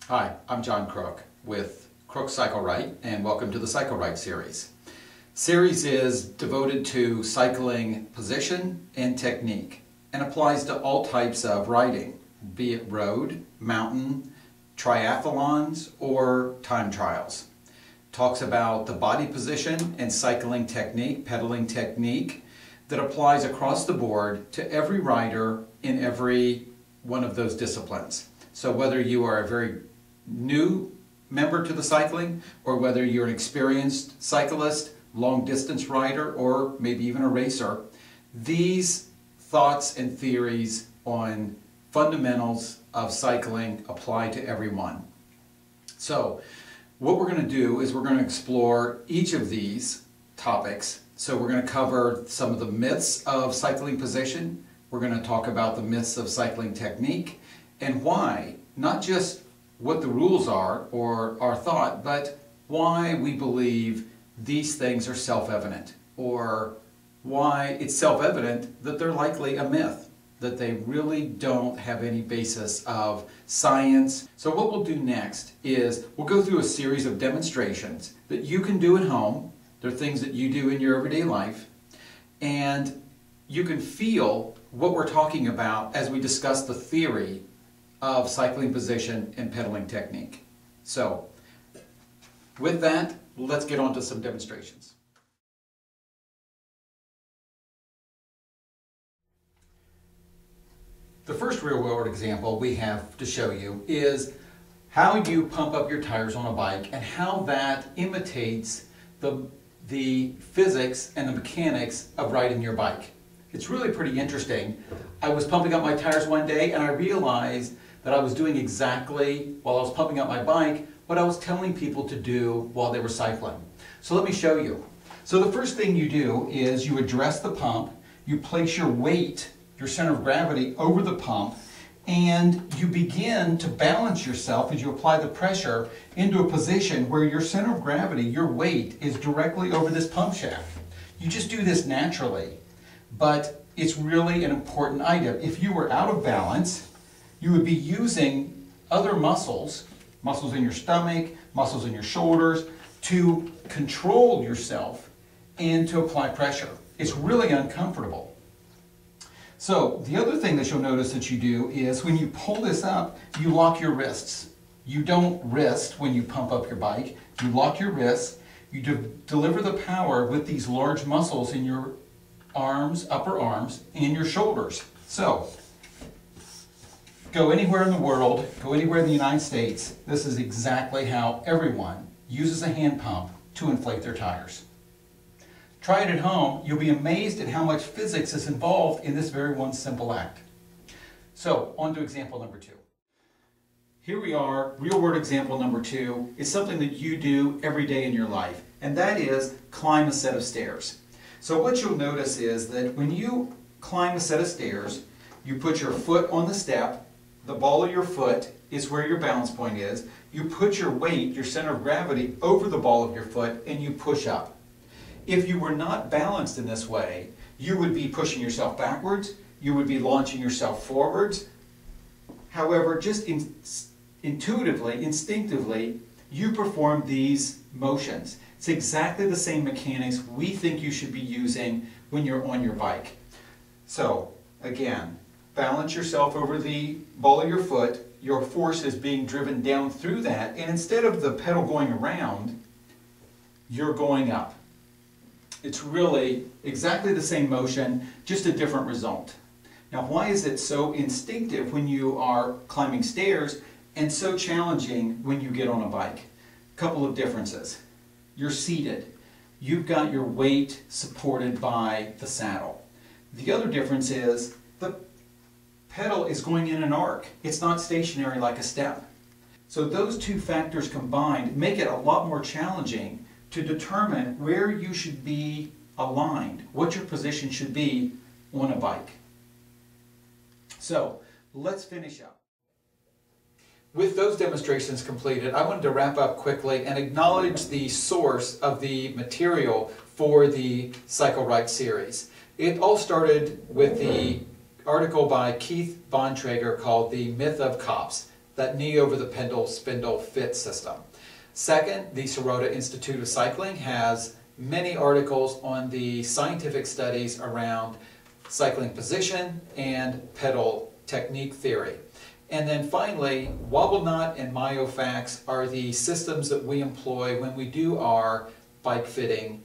Hi, I'm John Crook with Crooks Cycle Right, and welcome to the Cycle Right series. Series is devoted to cycling position and technique and applies to all types of riding, be it road, mountain, triathlons, or time trials. Talks about the body position and cycling technique, pedaling technique that applies across the board to every rider in every one of those disciplines. So whether you are a very new member to the cycling, or whether you're an experienced cyclist, long distance rider, or maybe even a racer, these thoughts and theories on fundamentals of cycling apply to everyone. So what we're going to do is we're going to explore each of these topics. So we're going to cover some of the myths of cycling position. We're going to talk about the myths of cycling technique and why, not just what the rules are or our thought, but why we believe these things are self-evident, or why it's self-evident that they're likely a myth, that they really don't have any basis of science. So what we'll do next is we'll go through a series of demonstrations that you can do at home. They're things that you do in your everyday life, and you can feel what we're talking about as we discuss the theory of cycling position and pedaling technique. So with that, let's get on to some demonstrations. The first real-world example we have to show you is how you pump up your tires on a bike and how that imitates the physics and the mechanics of riding your bike. It's really pretty interesting. I was pumping up my tires one day and I realized that I was doing exactly, while I was pumping up my bike, what I was telling people to do while they were cycling. So let me show you. So the first thing you do is you address the pump, you place your weight, your center of gravity, over the pump, and you begin to balance yourself as you apply the pressure into a position where your center of gravity, your weight, is directly over this pump shaft. You just do this naturally, but it's really an important item. If you were out of balance, you would be using other muscles in your stomach, muscles in your shoulders, to control yourself and to apply pressure. It's really uncomfortable. So the other thing that you'll notice that you do is when you pull this up, you lock your wrists. You don't wrist when you pump up your bike. You lock your wrists. You deliver the power with these large muscles in your arms, upper arms, and your shoulders. So go anywhere in the world, go anywhere in the United States, this is exactly how everyone uses a hand pump to inflate their tires. Try it at home. You'll be amazed at how much physics is involved in this very one simple act. So, on to example number 2. Here we are, real world example number 2. It's something that you do every day in your life, and that is climb a set of stairs. So what you'll notice is that when you climb a set of stairs, you put your foot on the step. The ball of your foot is where your balance point is. You put your weight, your center of gravity, over the ball of your foot and you push up. If you were not balanced in this way, you would be pushing yourself backwards, you would be launching yourself forwards. However, just intuitively, instinctively, you perform these motions. It's exactly the same mechanics we think you should be using when you're on your bike. So, again, balance yourself over the ball of your foot. Your force is being driven down through that, and instead of the pedal going around, you're going up. It's really exactly the same motion, just a different result. Now, why is it so instinctive when you are climbing stairs and so challenging when you get on a bike? A couple of differences. You're seated. You've got your weight supported by the saddle. The other difference is the pedal is going in an arc. It's not stationary like a step. So those two factors combined make it a lot more challenging to determine where you should be aligned, what your position should be on a bike. So let's finish up. With those demonstrations completed, I wanted to wrap up quickly and acknowledge the source of the material for the Cycle Right series. It all started with the article by Keith Bontrager called The Myth of Cops. that knee over the pendle spindle fit system. Second, the Sirota Institute of Cycling has many articles on the scientific studies around cycling position and pedal technique theory. And then finally, Wobble Naught and MyoFax are the systems that we employ when we do our bike fitting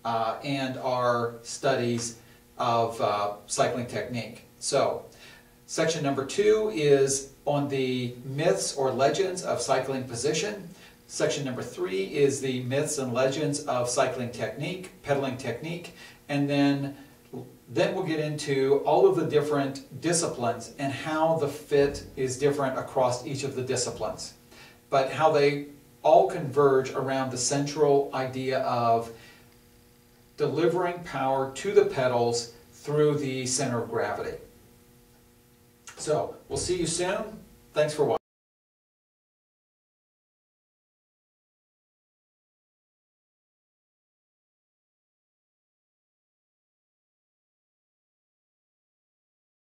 and our studies of cycling technique. So, section number 2 is on the myths or legends of cycling position. Section number 3 is the myths and legends of cycling technique, pedaling technique, and then we'll get into all of the different disciplines and how the fit is different across each of the disciplines, but how they all converge around the central idea of delivering power to the pedals through the center of gravity. So, we'll see you soon. Thanks for watching.